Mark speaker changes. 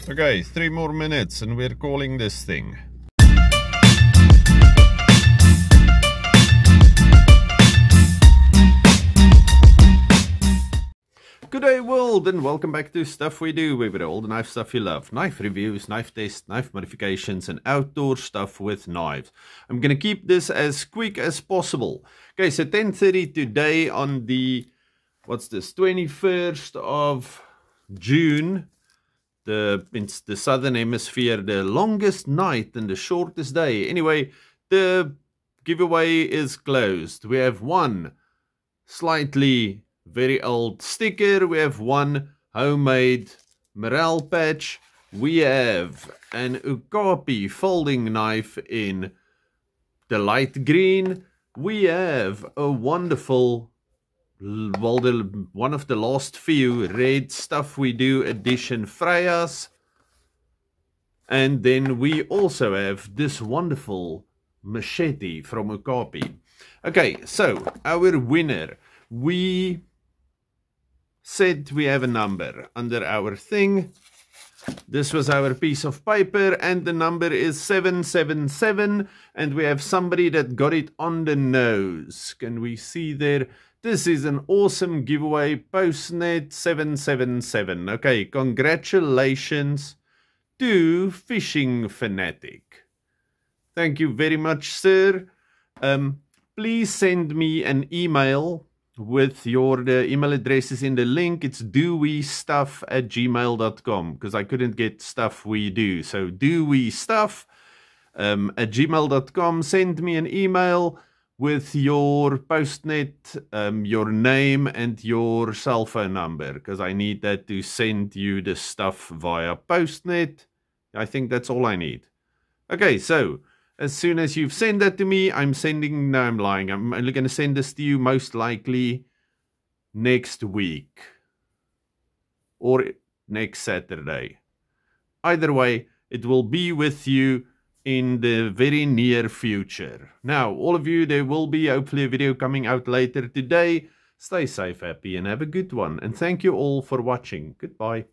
Speaker 1: Okay, 3 more minutes and we're calling this thing. Good day world and welcome back to Stuff We Do, where we do all the knife stuff you love. Knife reviews, knife tests, knife modifications and outdoor stuff with knives. I'm going to keep this as quick as possible. Okay, so 10:30 today on the, what's this, 21st of June. It's the southern hemisphere, the longest night and the shortest day. Anyway, the giveaway is closed. We have one slightly very old sticker. We have one homemade morale patch. We have an Okapi folding knife in the light green. We have a wonderful, well, one of the last few red Stuff We Do edition Freyas. And then we also have this wonderful machete from Okapi. Okay, so our winner. We said we have a number under our thing. This was our piece of paper and the number is 777 and we have somebody that got it on the nose. Can we see there? This is an awesome giveaway, Postnet 777. Okay, congratulations to Fishing Fanatic. Thank you very much, sir. Please send me an email with the email address is in the link. It's dowestuff@gmail.com because I couldn't get Stuff We Do. So dowestuff @gmail.com. Send me an email with your Postnet, your name and your cell phone number because I need that to send you the stuff via Postnet. I think that's all I need. Okay, so as soon as you've sent that to me, I'm lying. I'm only going to send this to you most likely next week or next Saturday. Either way, it will be with you in the very near future. Now, all of you, there will be hopefully a video coming out later today. Stay safe, happy, and have a good one. And thank you all for watching. Goodbye.